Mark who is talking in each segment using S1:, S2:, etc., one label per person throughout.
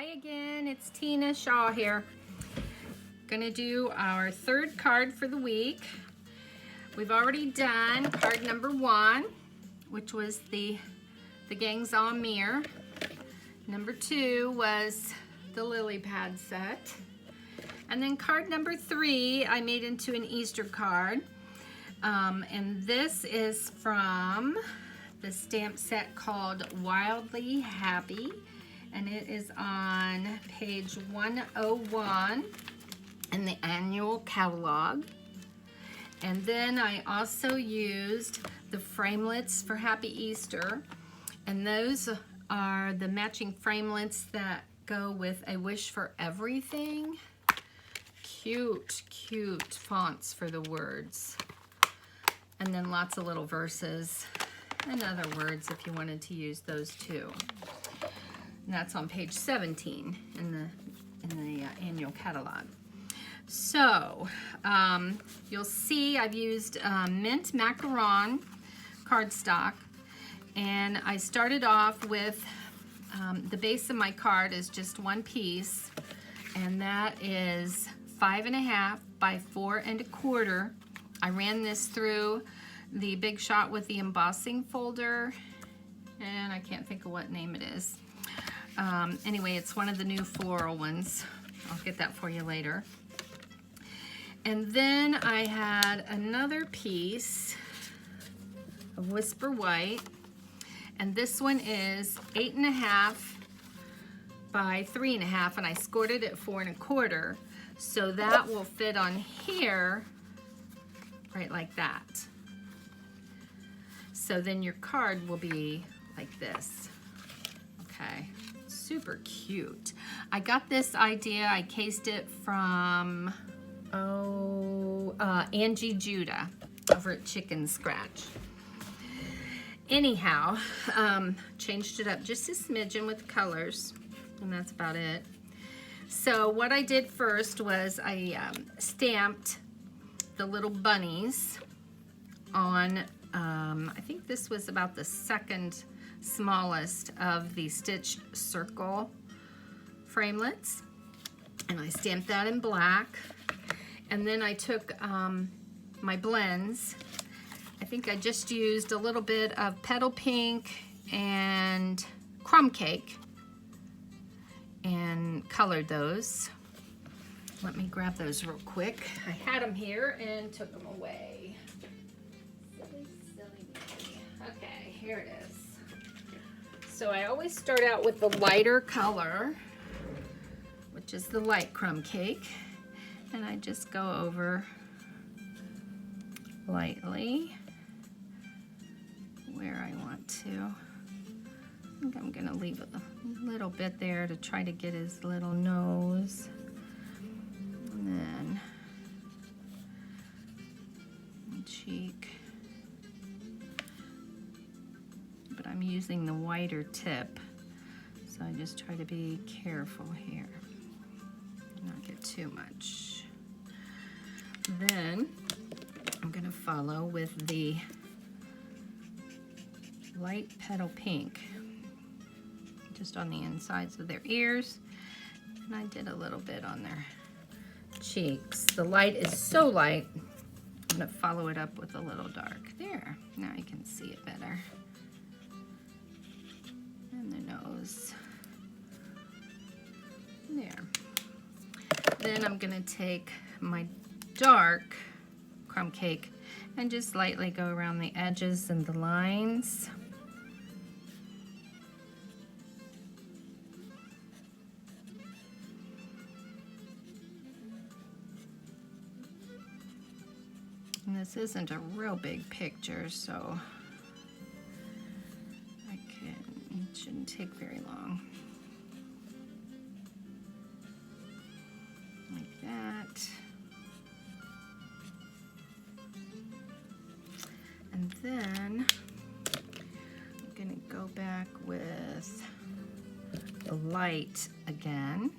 S1: Hi again, it's Tina Shaw here. Gonna do our third card for the week. We've already done card number 1, which was the Gangs on Mirror. Number 2 was the lily pad set. And then card number 3 I made into an Easter card. And this is from the stamp set called Wildly Happy. And it is on page 101 in the annual catalog. And then I also used the framelits for Happy Easter. And those are the matching framelits that go with A Wish for Everything. Cute, cute fonts for the words. And then lots of little verses and other words if you wanted to use those too. And that's on page 17 in the annual catalog. So you'll see I've used mint macaron cardstock, and I started off with the base of my card is just one piece, and that is 5.5 by 4.25. I ran this through the Big Shot with the embossing folder, and I can't think of what name it is. Anyway, it's one of the new floral ones. I'll get that for you later. And then I had another piece of Whisper White, and this one is 8.5 by 3.5, and I scored it at 4.25, so that will fit on here right like that. So then your card will be like this. Okay. Super cute. I got this idea, I cased it from Angie Judah over at Chicken Scratch. Anyhow, changed it up just a smidgen with colors, and that's about it. So what I did first was I stamped the little bunnies on, I think this was about the second smallest of the stitched circle framelits, and I stamped that in black. And then I took my blends. I think I just used a little bit of Petal Pink and Crumb Cake and colored those. Let me grab those real quick. I had them here and took them away. Silly, silly me. Okay, here it is. So I always start out with the lighter color, which is the light Crumb Cake, and I just go over lightly where I want to. I think I'm gonna leave a little bit there to try to get his little nose. And then the cheek. But I'm using the whiter tip, so I just try to be careful here, not get too much. Then I'm going to follow with the light Petal Pink, just on the insides of their ears, and I did a little bit on their cheeks. The light is so light, I'm going to follow it up with a little dark. There, now you can see it better. And the nose. There. Then I'm gonna take my dark Crumb Cake and just lightly go around the edges and the lines. And this isn't a real big picture, so it shouldn't take very long. Like that. And then I'm gonna go back with the light again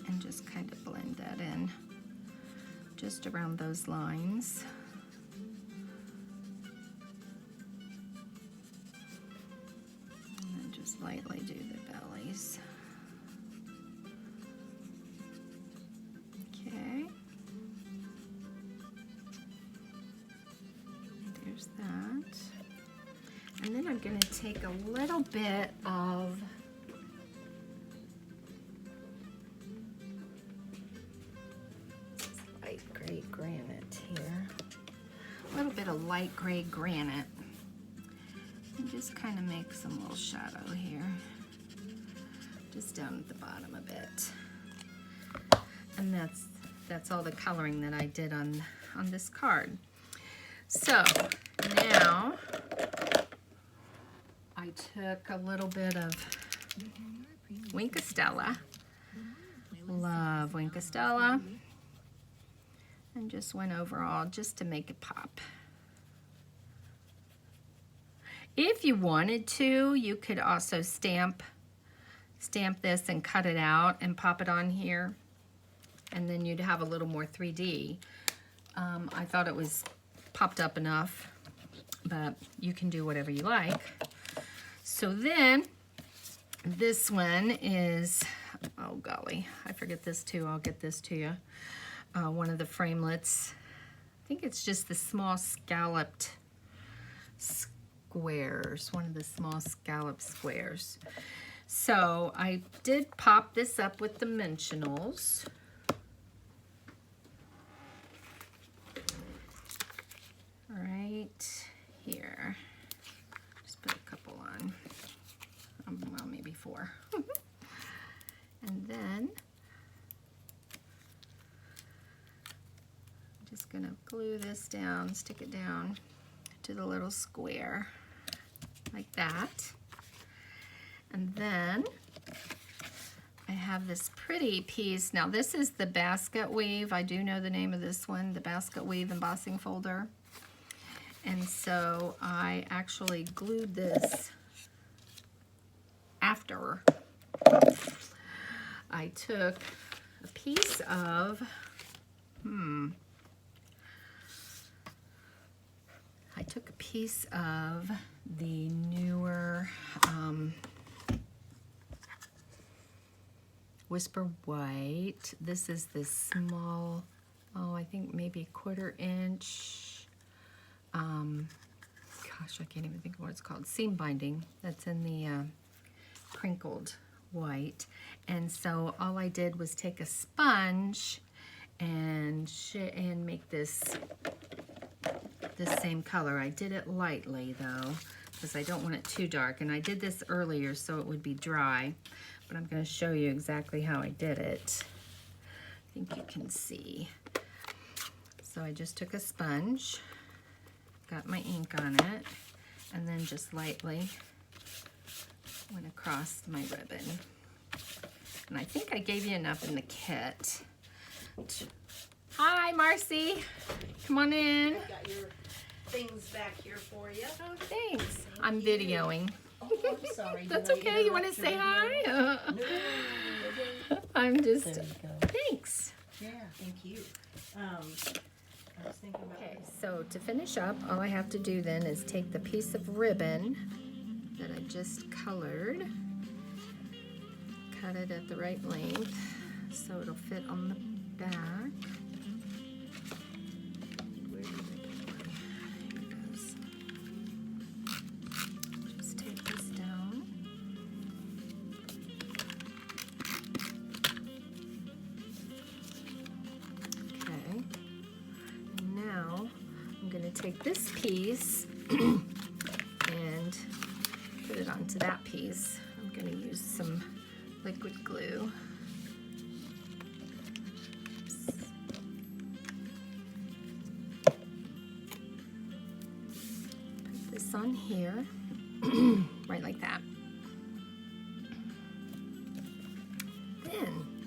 S1: and just kind of blend that in just around those lines. just lightly do the bellies. Okay. There's that. And then I'm going to take a little bit of light gray granite here. A little bit of light gray granite. And just kind of make some little shadow here. Just down at the bottom a bit. And that's all the coloring that I did on this card. So now I took a little bit of Wink of Stella. Love Wink of Stella. And just went over all just to make it pop. If you wanted to, you could also stamp this and cut it out and pop it on here. And then you'd have a little more 3D. I thought it was popped up enough, but you can do whatever you like. So then, this one is, oh golly, I forget this too. I'll get this to you. One of the framelits. I think it's just the small scalloped squares. One of the small scalloped squares. So I did pop this up with dimensionals. Right here. Just put a couple on. Well, maybe 4. And then I'm just gonna glue this down, stick it down to the little square like that. And then I have this pretty piece. Now this is the basket weave. I do know the name of this one, the basket weave embossing folder. And so I actually glued this after. I took a piece of, I took a piece of the newer Whisper White. This is this small, I think maybe 1/4 inch. Gosh, I can't even think of what it's called. Seam binding. That's in the crinkled white. And so all I did was take a sponge and make this the same color. I did it lightly though, because I don't want it too dark. And I did this earlier so it would be dry, but I'm going to show you exactly how I did it. I think you can see. So I just took a sponge, got my ink on it, and then just lightly went across my ribbon. And I think I gave you enough in the kit. Hi, Marcy. Come on in.
S2: I've got your things back here for you.
S1: Oh, thanks. I'm videoing.
S2: Oh, I'm sorry.
S1: That's
S2: Did I
S1: okay. You want to
S2: interrupt your
S1: say
S2: video?
S1: hi?
S2: No.
S1: I'm just.
S2: There you go.
S1: Thanks.
S2: Yeah, thank you. I was thinking about
S1: Okay, so to finish up, all I have to do then is take the piece of ribbon that I just colored, cut it at the right length so it'll fit on the back. Where did I get one? Here it goes. Just take this down. Okay. And now I'm going to take this piece and put it onto that piece. I'm going to use some liquid glue. Oops. Put this on here, right like that. Then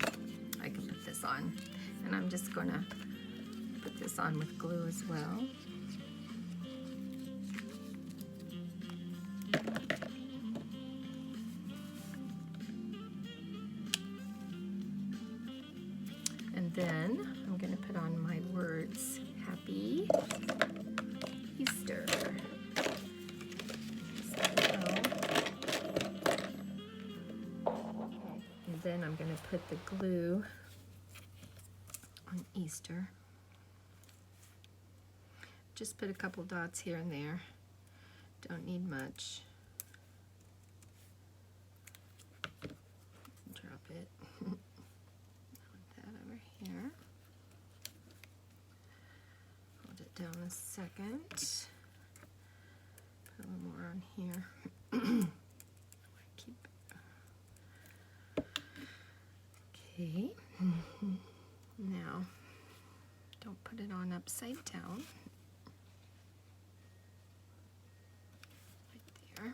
S1: I can put this on, and I'm just going to put this on with glue as well. And then I'm going to put on my words, Happy Easter. So, then I'm going to put the glue on Easter. Just put a couple dots here and there. Don't need much. Drop it. Put that over here. Hold it down a second. Put a little more on here. Keep. Okay. Now, don't put it on upside down. Right there.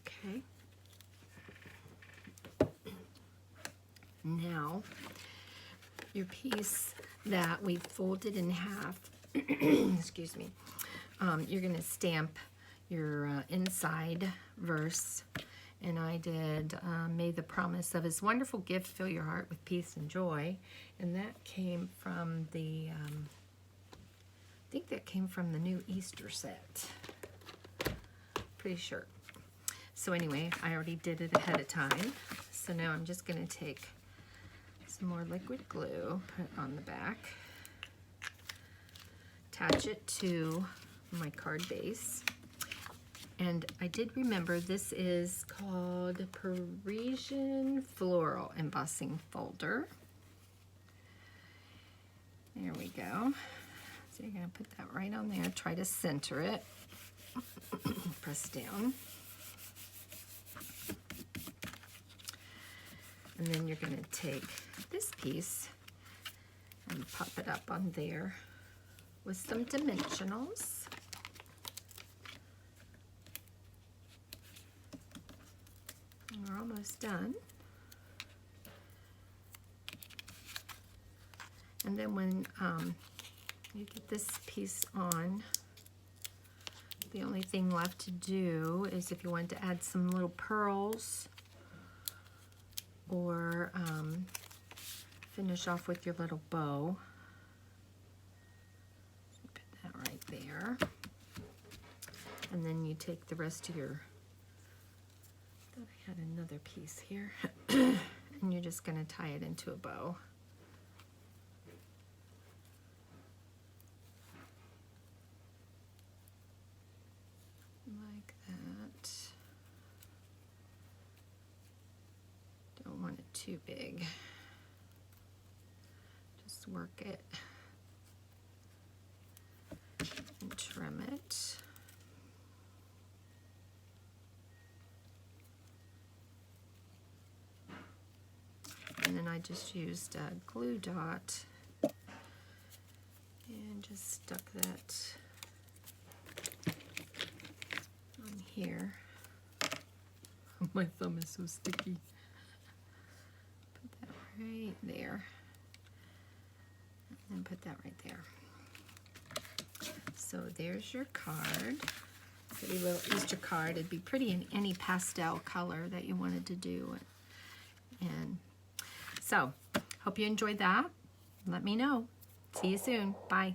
S1: Okay. Now, your piece that we folded in half, excuse me, you're going to stamp your inside verse. And I did, may the promise of his wonderful gift fill your heart with peace and joy. And that came from the, I think that came from the new Easter set. Pretty sure. So anyway, I already did it ahead of time. So now I'm just going to take some more liquid glue, put it on the back, attach it to my card base. And I did remember this is called Parisian Floral Embossing Folder. There we go. So you're going to put that right on there. Try to center it. Press down. And then you're going to take this piece and pop it up on there with some dimensionals. We're almost done. And then when you get this piece on, the only thing left to do is if you want to add some little pearls or finish off with your little bow. Put that right there. And then you take the rest of your, I thought I had another piece here, and you're just going to tie it into a bow. Like that. Don't want it too big. Just work it and trim it. And then I just used a glue dot and just stuck that on here. My thumb is so sticky. Put that right there. And put that right there. So there's your card. Pretty little Easter card. It'd be pretty in any pastel color that you wanted to do. And so, hope you enjoyed that. Let me know. See you soon. Bye.